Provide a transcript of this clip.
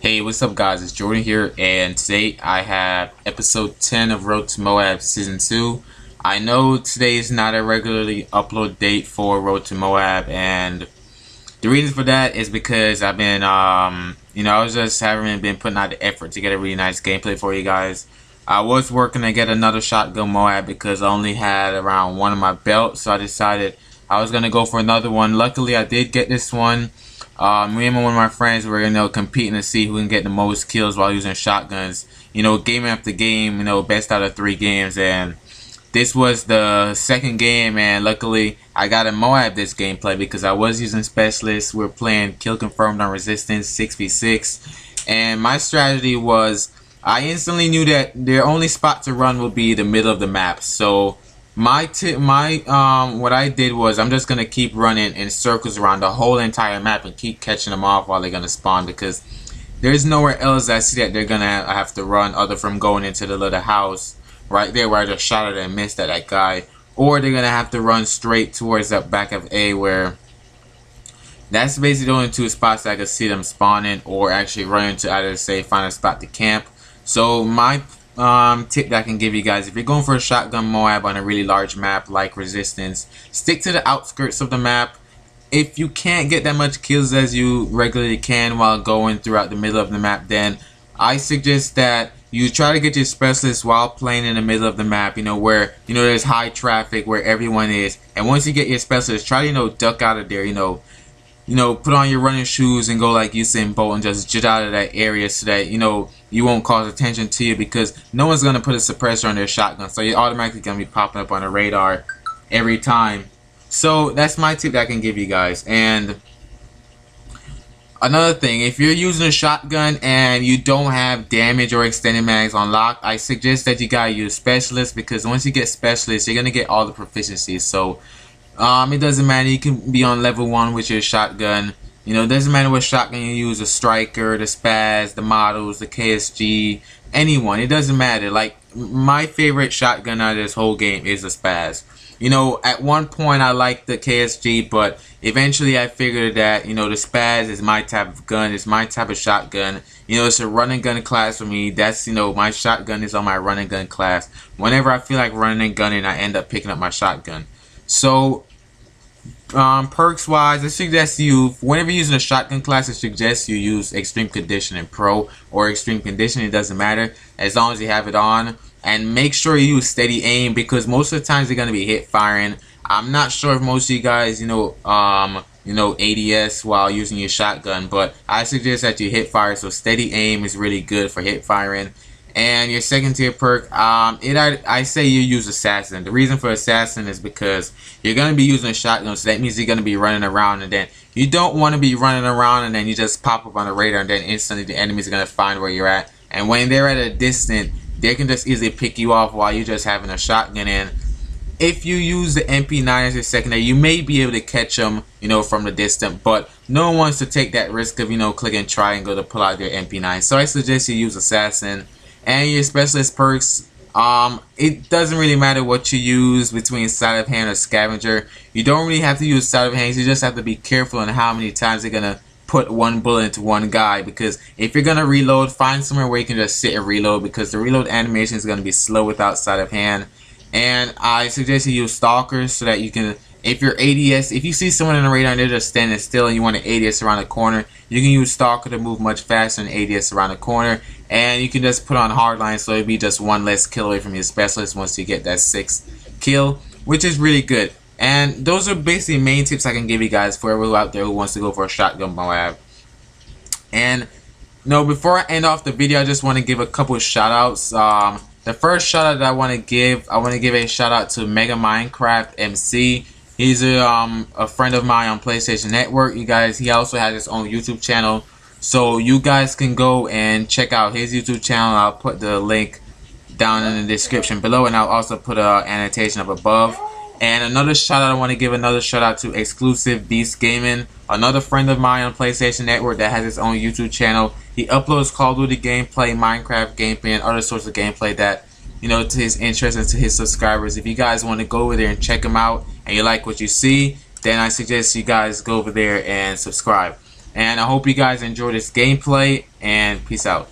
Hey, what's up guys, it's Jordan here, and today I have episode 10 of Road to Moab Season 2. I know today is not a regularly upload date for Road to Moab, and the reason for that is because I've been, I was just haven't been putting out the effort to get a really nice gameplay for you guys. I was working to get another shotgun Moab because I only had around one in my belt, so I decided I was going to go for another one. Luckily, I did get this one. Me and one of my friends were, competing to see who can get the most kills while using shotguns. Game after game, best out of 3 games. And this was the second game, and luckily I got a Moab this gameplay because I was using specialists. We're playing kill confirmed on resistance 6v6, and my strategy was I instantly knew that their only spot to run would be the middle of the map. So what I did was I'm just gonna keep running in circles around the whole entire map and keep catching them off while they're gonna spawn, because there's nowhere else I see that they're gonna have to run other from going into the little house right there where I just shot at and missed at that guy, or they're gonna have to run straight towards the back of A, where that's basically the only 2 spots that I could see them spawning, or actually running to either say find a spot to camp. So my tip that I can give you guys: if you're going for a shotgun Moab on a really large map like resistance, stick to the outskirts of the map. If you can't get that much kills as you regularly can while going throughout the middle of the map, then I suggest that you try to get your specialist while playing in the middle of the map, where there's high traffic, where everyone is. And once you get your specialist, try to duck out of there, put on your running shoes and go like Usain Bolt and just jet out of that area so that you won't cause attention to you, because no one's gonna put a suppressor on their shotgun, so you're automatically gonna be popping up on the radar every time. So that's my tip that I can give you guys. And another thing, if you're using a shotgun and you don't have damage or extended mags on lock, I suggest that you gotta use specialist, because once you get specialist, you're gonna get all the proficiencies. So it doesn't matter, you can be on level 1 with your shotgun. It doesn't matter what shotgun you use, the striker, the spaz, the models, the KSG, anyone. It doesn't matter. Like, my favorite shotgun out of this whole game is the spaz. At one point I liked the KSG, but eventually I figured that, the spaz is my type of gun, it's my type of shotgun. It's a running gun class for me. That's, my shotgun is on my running gun class. Whenever I feel like running and gunning, I end up picking up my shotgun. So perks wise, I suggest you, whenever you're using a shotgun class, I suggest you use Extreme Conditioning Pro or Extreme Conditioning. It doesn't matter as long as you have it on. And make sure you use steady aim, because most of the times they're gonna be hip firing. I'm not sure if most of you guys ADS while using your shotgun, but I suggest that you hip fire. So steady aim is really good for hip firing. And your second tier perk, I say you use Assassin. The reason for Assassin is because you're going to be using a shotgun, so that means you're going to be running around, and then you don't want to be running around and then you just pop up on the radar and then instantly the enemies are going to find where you're at. And when they're at a distance, they can just easily pick you off while you're just having a shotgun. And if you use the MP9 as your secondary, you may be able to catch them, from the distance, but no one wants to take that risk of, click and try and go to pull out their MP9. So I suggest you use Assassin. And your specialist perks, it doesn't really matter what you use between sleight of hand or scavenger. You don't really have to use sleight of hand. You just have to be careful on how many times you're gonna put one bullet into one guy, because if you're gonna reload, find somewhere where you can just sit and reload, because the reload animation is gonna be slow without sleight of hand. And I suggest you use stalkers so that you can, if you're ADS, if you see someone in the radar and they're just standing still and you want to ADS around the corner, you can use stalker to move much faster than ADS around the corner. And you can just put on hardline, so it'll be just one less kill away from your specialist once you get that 6th kill, which is really good. And those are basically main tips I can give you guys for everyone out there who wants to go for a shotgun Moab. And before I end off the video, I just want to give a couple of shout outs. The first shout out that I want to give a shout out to Mega Minecraft MC. He's a friend of mine on PlayStation Network. He also has his own YouTube channel. So you guys can go and check out his YouTube channel. I'll put the link down in the description below, and I'll also put an annotation up above. And another shout out, I want to give another shout out to Exclusive Beast Gaming, another friend of mine on PlayStation Network that has his own YouTube channel. He uploads Call of Duty gameplay, Minecraft gameplay, and other sorts of gameplay that, to his interest and to his subscribers. If you guys want to go over there and check him out and you like what you see, then I suggest you guys go over there and subscribe. And I hope you guys enjoy this gameplay, and peace out.